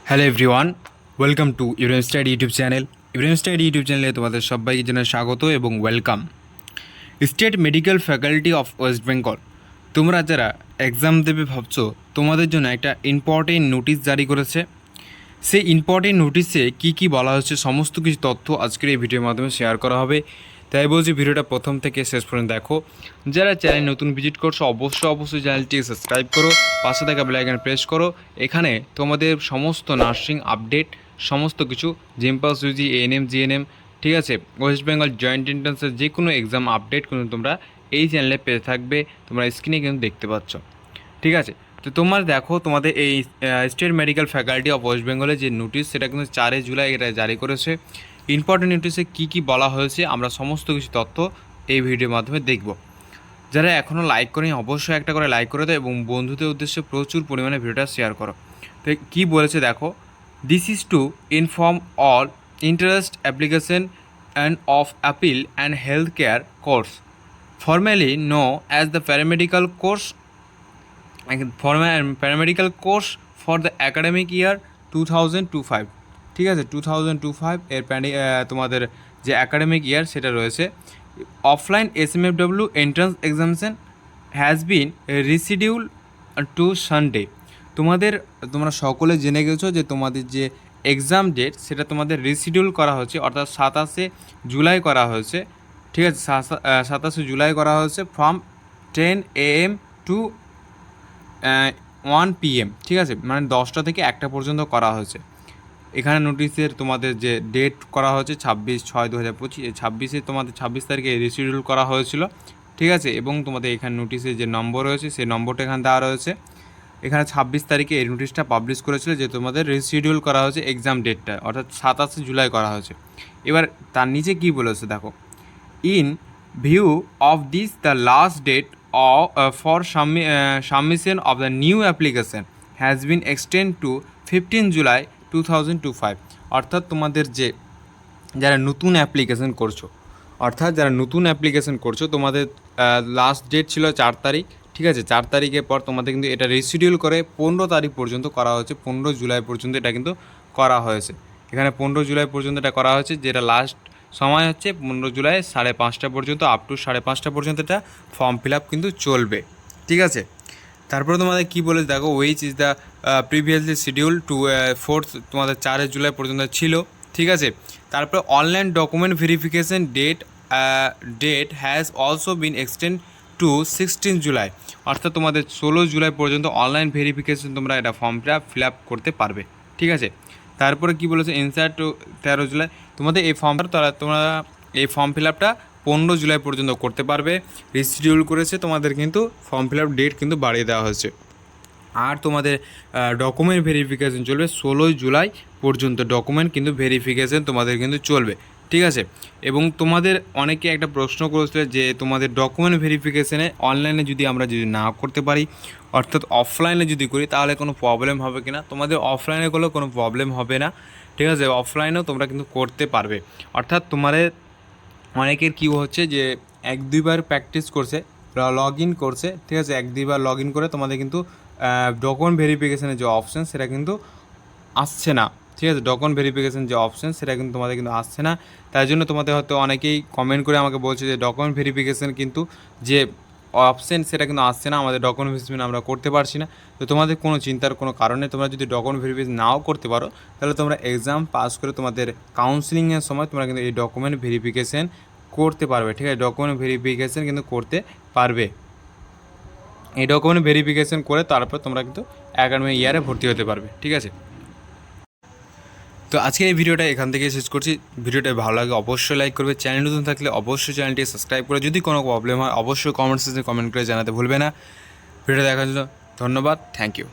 Hello everyone, welcome to Ibrahim study YouTube channel. Ibrahim study YouTube চ্যানেলে তোমাদের সবাইকে জানাই স্বাগত এবং welcome. State medical faculty of West Bengal, তোমরা যারা এক্সাম দেবে ভাবছো, তোমাদের জন্য একটা ইম্পর্টেন্ট নোটিশ জারি করেছে। সেই ইম্পর্টেন্ট নোটিশে কী কী বলা হচ্ছে সমস্ত কিছু তথ্য আজকের এই ভিডিওর মাধ্যমে শেয়ার করা হবে। তাই বলছি ভিডিওটা প্রথম থেকে শেষ পর্যন্ত দেখো। যারা চ্যানেল নতুন ভিজিট করছো অবশ্যই চ্যানেলটি সাবস্ক্রাইব করো, পাশে থাকা বেল আইকন প্রেস করো। এখানে তোমাদের সমস্ত নার্সিং আপডেট, সমস্ত কিছু জিএমপাস, ইউজি, এএনএম, জিএনএম, ঠিক আছে, ওয়েস্ট বেঙ্গল জয়েন্ট এন্ট্রান্সের যে কোনো এক্সাম আপডেট কিন্তু তোমরা এই চ্যানেলে পেয়ে থাকবে। তোমরা স্ক্রিনে কিন্তু দেখতে পাচ্ছ, ঠিক আছে। তো তোমার দেখো, তোমাদের এই state medical faculty of West বেঙ্গলের যে নোটিশ, সেটা কিন্তু 4 জুলাই এটা জারি করেছে। ইম্পর্টেন্ট নোটিশে কী কী বলা হয়েছে আমরা সমস্ত কিছু তথ্য এই ভিডিওর মাধ্যমে দেখব। যারা এখনও লাইক করেনি অবশ্যই একটা করে লাইক করে দাও এবং বন্ধুদের উদ্দেশ্যে প্রচুর পরিমাণে ভিডিওটা শেয়ার করো। তো কী বলেছে দেখো, this is to inform all interest application and of appeal and health care course formally know as the paramedical course paramedical course for the academic year 2025, ঠিক আছে, 2025 এর তোমাদের যে অ্যাকাডেমিক ইয়ার সেটা রয়েছে। Offline SMFW entrance examination has been reschedule to Sunday. তোমরা সকলে জেনে গেছো যে তোমাদের যে এক্সাম ডেট সেটা তোমাদের রিশিডিউল করা হয়েছে, অর্থাৎ 27 জুলাই করা হয়েছে, ঠিক আছে, 27 জুলাই করা হয়েছে ফ্রম 10 AM টু 1 PM, ঠিক আছে, মানে 10টা থেকে 1টা পর্যন্ত করা হয়েছে। এখানে নোটিশের তোমাদের যে ডেট করা হয়েছে 26/6/2025, 26 তোমাদের 26 তারিখে রিশিডিউল করা হয়েছিল, ঠিক আছে। এবং তোমাদের এখানে নোটিশে যে নম্বর রয়েছে সেই নম্বরটা এখানে দেওয়া রয়েছে। এখানে 26 তারিখে এই নোটিশটা পাবলিশ করেছিল যে তোমাদের রিশিডিউল করা হয়েছে এক্সাম ডেটটা, অর্থাৎ 27 জুলাই করা হয়েছে। এবার তার নিচে কী বলেছে দেখো, in view of this the last date for submission of the new application has been extended to 15 July 2025। অর্থাৎ তোমাদের যারা নতুন অ্যাপ্লিকেশন করছো তোমাদের লাস্ট ডেট ছিল 4 তারিখ, ঠিক আছে। 4 তারিখের পর তোমাদের কিন্তু এটা রিশিডিউল করে 15 তারিখ পর্যন্ত করা হয়েছে, 15 জুলাই পর্যন্ত এটা কিন্তু করা হয়েছে। এখানে 15 জুলাই পর্যন্ত এটা করা হয়েছে, যেটা লাস্ট সময় হচ্ছে 15 জুলাই 5:30 পর্যন্ত, আপ টু 5:30 পর্যন্ত এটা ফর্ম ফিল আপ কিন্তু চলবে, ঠিক আছে। তারপরে তোমাদের কী বলে দেখো, which is the previously schedule to 4th, তোমাদের 4 জুলাই পর্যন্ত ছিল, ঠিক আছে। তারপরে online document verification date has also been extend to 16 July, অর্থাৎ তোমাদের 16 জুলাই পর্যন্ত অনলাইন ভেরিফিকেশন তোমরা এটা ফর্মটা ফিল আপ করতে পারবে, ঠিক আছে। তারপরে কী বলেছে, ইনসার্ট টু 13 জুলাই, তোমাদের এই তোমরা এই ফর্ম ফিল আপটা 15 জুলাই পর্যন্ত করতে পারবে। রিশিডিউল করেছে তোমাদের, কিন্তু ফর্ম ফিল আপ ডেট কিন্তু বাড়িয়ে দেওয়া হয়েছে। আর তোমাদের ডকুমেন্ট ভেরিফিকেশান চলবে 16 জুলাই পর্যন্ত, ডকুমেন্ট কিন্তু ভেরিফিকেশান তোমাদের কিন্তু চলবে, ঠিক আছে। এবং তোমাদের অনেকে একটা প্রশ্ন করেছিল যে তোমাদের ডকুমেন্ট ভেরিফিকেশানে অনলাইনে আমরা যদি না করতে পারি, অর্থাৎ অফলাইনে যদি করি তাহলে কোনো প্রবলেম হবে কি না। তোমাদের অফলাইনে করলেও কোনো প্রবলেম হবে না, ঠিক আছে। অফলাইনেও তোমরা কিন্তু করতে পারবে। অর্থাৎ তোমাদের অনেকের কী হচ্ছে যে 1-2বার প্র্যাকটিস করছে, লগ ইন করছে, ঠিক আছে, 1-2বার লগ ইন করে তোমাদের কিন্তু ডকুমেন্ট ভেরিফিকেশানের যে অপশান সেটা কিন্তু আসছে না, ঠিক আছে। ডকুমেন্ট ভেরিফিকেশান যে অপশান সেটা কিন্তু তোমাদের কিন্তু আসছে না। তাই জন্য তোমাদের হয়তো অনেকেই কমেন্ট করে আমাকে বলছে যে ডকুমেন্ট ভেরিফিকেশান কিন্তু যে অপশান সেটা কিন্তু আসছে না, আমাদের ডকুমেন্ট ভেরিফিকেশান আমরা করতে পারছি না। তো তোমাদের কোনো চিন্তার কোনো কারণে, তোমরা যদি ডকুমেন্ট ভেরিফিকেশান নাও করতে পারো তাহলে তোমরা এক্সাম পাস করে তোমাদের কাউন্সিলিংয়ের সময় তোমরা কিন্তু এই ডকুমেন্ট ভেরিফিকেশান করতে পারবে, ঠিক আছে। ডকুমেন্ট ভেরিফিকেশান কিন্তু করতে পারবে। এই ডকুমেন্ট ভেরিফিকেশান করে তারপর তোমরা কিন্তু একাডেমিক ইয়ারে ভর্তি হতে পারবে, ঠিক আছে। তো আজকে এই ভিডিওটা এখান থেকে শেষ করছি। ভিডিওটা ভালো লাগে অবশ্যই লাইক করবে, চ্যানেল নতুন থাকলে অবশ্যই চ্যানেলটি সাবস্ক্রাইব করে, যদি কোনো প্রবলেম হয় অবশ্যই কমেন্ট সেকশনে কমেন্ট করে জানাতে ভুলবে না। ভিডিওটা দেখার জন্য ধন্যবাদ, থ্যাংক ইউ।